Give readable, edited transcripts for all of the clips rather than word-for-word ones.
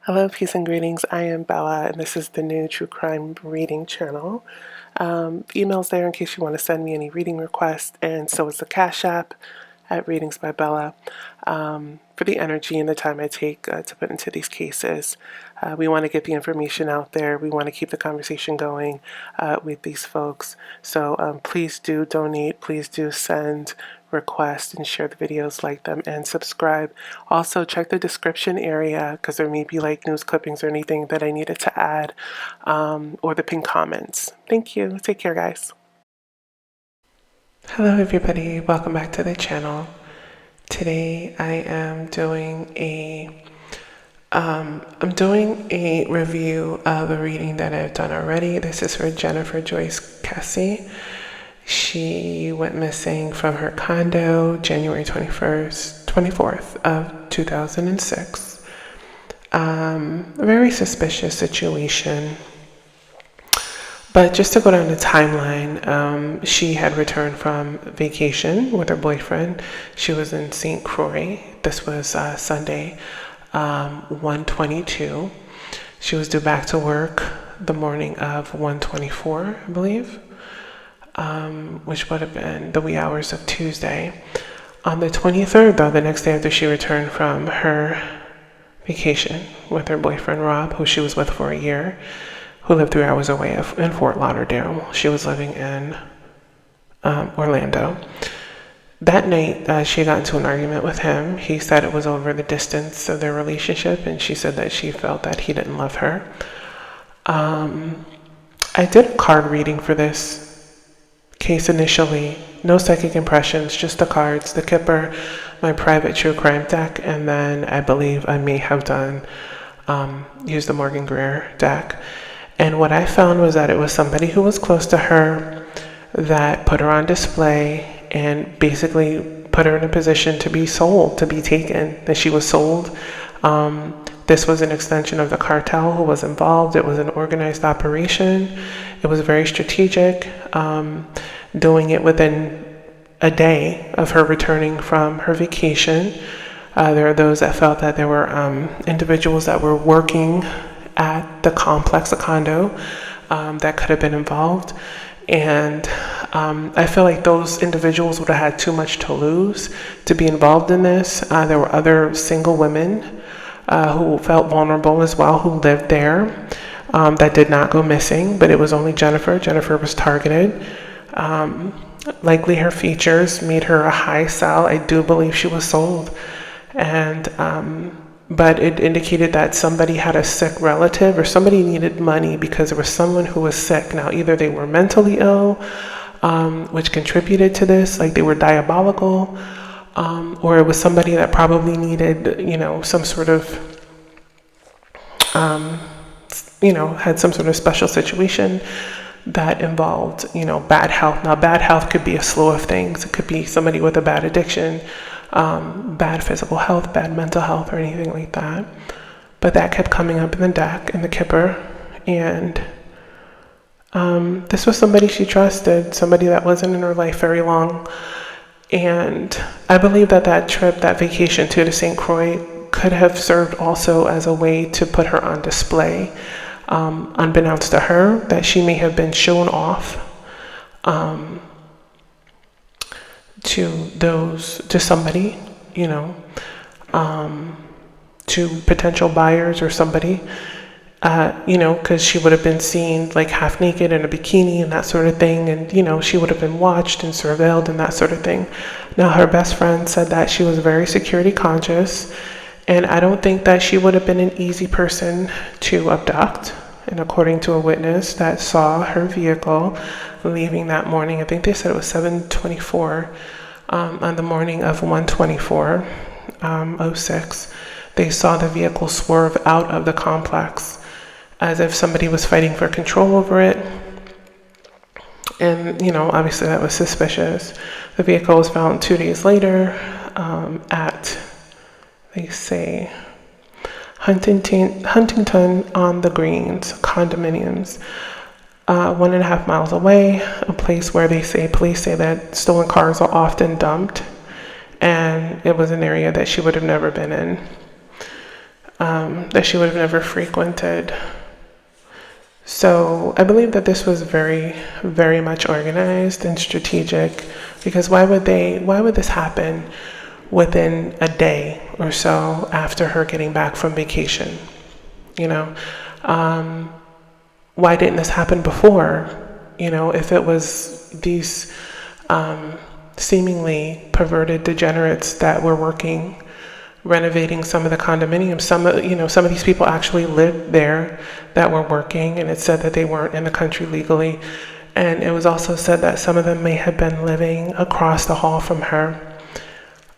Hello, peace and greetings. I am Bella, and this is the new True Crime Reading channel. Email's there in case you want to send me any reading requests, and so is the Cash App at Readings by Bella for the energy and the time I take to put into these cases. We want to get the information out there. We want to keep the conversation going with these folks. So please do donate. Please do send request and share the videos, like them, and subscribe. Also check the description area because there may be like news clippings or anything that I needed to add, or the pinned comments. Thank you. Take care, guys. Hello everybody, welcome back to the channel. Today I am doing a review of a reading that I've done already. This is for Jennifer Joyce Kesse. She went missing from her condo January 24th of 2006. A very suspicious situation. But just to go down the timeline, she had returned from vacation with her boyfriend. She was in St. Croix. This was Sunday, 1/22. She was due back to work the morning of 1/24, I believe, which would have been the wee hours of Tuesday. On the 23rd, though, the next day after she returned from her vacation with her boyfriend, Rob, who she was with for a year, who lived 3 hours away in Fort Lauderdale. She was living in Orlando. That night, she got into an argument with him. He said it was over the distance of their relationship, and she said that she felt that he didn't love her. I did a card reading for this case initially. No psychic impressions, just the cards, the Kipper, my private true crime deck, and then I believe I may have done used the Morgan Greer deck. And what I found was that it was somebody who was close to her that put her on display and basically put her in a position to be sold, to be taken, that she was sold. This was an extension of the cartel who was involved. It was an organized operation. It was very strategic, doing it within a day of her returning from her vacation. There are those that felt that there were individuals that were working at the complex, a condo, that could have been involved. And I feel like those individuals would have had too much to lose to be involved in this. There were other single women who felt vulnerable as well, who lived there, that did not go missing, but it was only Jennifer. Jennifer was targeted. Likely her features made her a high sell. I do believe she was sold. And but it indicated that somebody had a sick relative or somebody needed money because there was someone who was sick. Now, either they were mentally ill, which contributed to this, like they were diabolical, or it was somebody that probably needed, some sort of, had some sort of special situation that involved, bad health. Now, bad health could be a slew of things. It could be somebody with a bad addiction, bad physical health, bad mental health, or anything like that. But that kept coming up in the deck, in the Kipper. And this was somebody she trusted, somebody that wasn't in her life very long. And I believe that trip, that vacation to St. Croix, could have served also as a way to put her on display. Unbeknownst to her, that she may have been shown off to somebody, to potential buyers or somebody, because she would have been seen like half naked in a bikini and that sort of thing. And, she would have been watched and surveilled and that sort of thing. Now, her best friend said that she was very security conscious, and I don't think that she would have been an easy person to abduct. And according to a witness that saw her vehicle leaving that morning, I think they said it was 7:24, on the morning of 1/24/06, they saw the vehicle swerve out of the complex as if somebody was fighting for control over it. And, obviously that was suspicious. The vehicle was found 2 days later at, they say, Huntington on the Greens condominiums, 1.5 miles away, a place where police say that stolen cars are often dumped, and it was an area that she would have never been in. that she would have never frequented. So I believe that this was very, very much organized and strategic, because why would this happen within a day or so after her getting back from vacation? You know, why didn't this happen before? You know, if it was these seemingly perverted degenerates that were working, renovating some of the condominiums, some of these people actually lived there that were working, and it said that they weren't in the country legally. And it was also said that some of them may have been living across the hall from her.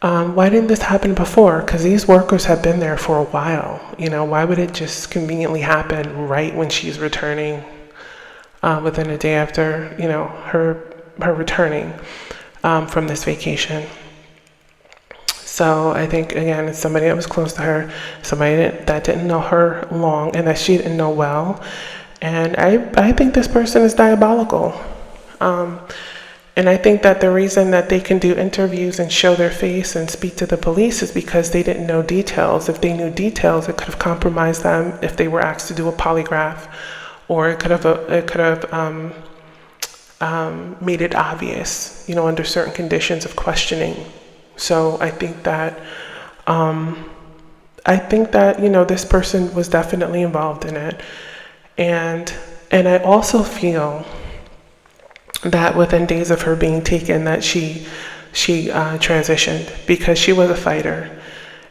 Why didn't this happen before? Because these workers have been there for a while. You know, why would it just conveniently happen right when she's returning, within a day after, you know, her returning from this vacation? So I think, again, it's somebody that was close to her, somebody that didn't know her long and that she didn't know well. And I think this person is diabolical. And I think that the reason that they can do interviews and show their face and speak to the police is because they didn't know details. If they knew details, it could have compromised them if they were asked to do a polygraph, or it could have made it obvious, you know, under certain conditions of questioning. So I think that you know, this person was definitely involved in it, and I also feel that within days of her being taken, that she transitioned, because she was a fighter,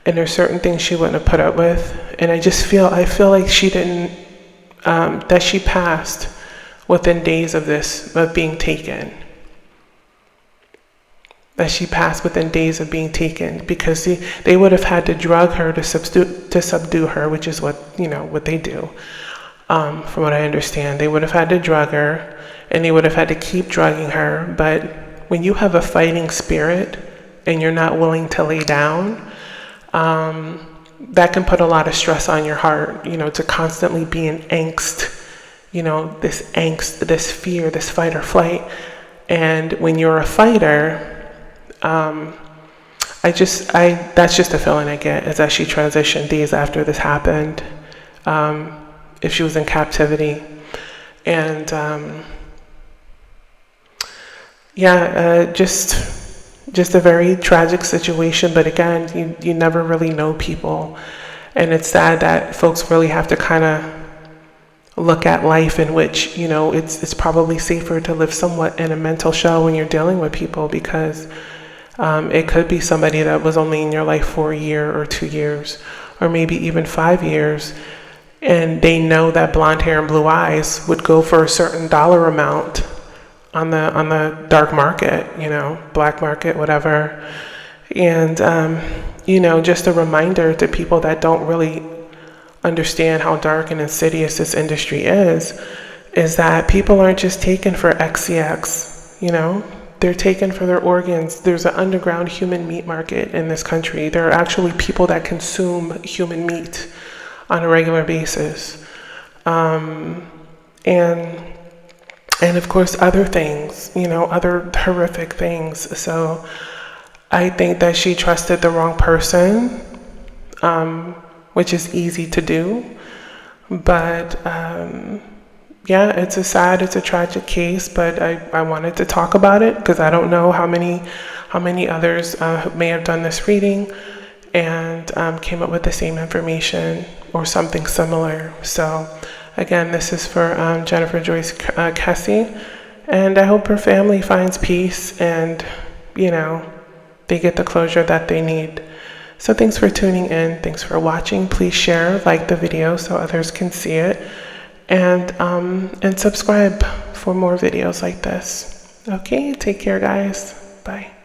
and there's certain things she wouldn't have put up with. And I feel like she didn't, that she passed within days of being taken. That she passed within days of being taken, because they would have had to drug her to subdue her, which is what they do. From what I understand, they would have had to drug her, and they would have had to keep drugging her. But when you have a fighting spirit and you're not willing to lay down, that can put a lot of stress on your heart, you know, to constantly be in angst, you know, this angst, this fear, this fight or flight. And when you're a fighter, that's just a feeling I get, is that she transitioned days after this happened, if she was in captivity. And just a very tragic situation. But again, you never really know people, and it's sad that folks really have to kind of look at life in which, you know, it's probably safer to live somewhat in a mental shell when you're dealing with people, because it could be somebody that was only in your life for a year or 2 years, or maybe even 5 years, and they know that blonde hair and blue eyes would go for a certain dollar amount on the dark market, you know, black market, whatever. And you know, just a reminder to people that don't really understand how dark and insidious this industry is that people aren't just taken for XCX, you know, they're taken for their organs. There's an underground human meat market in this country. There are actually people that consume human meat on a regular basis. And of course other things, you know, other horrific things. So I think that she trusted the wrong person, which is easy to do. But it's a tragic case, but I wanted to talk about it because I don't know how many others may have done this reading and came up with the same information or something similar. So again, this is for Jennifer Joyce Kesse, and I hope her family finds peace and, you know, they get the closure that they need. So thanks for tuning in. Thanks for watching. Please share, like the video so others can see it, and subscribe for more videos like this. Okay, take care, guys. Bye.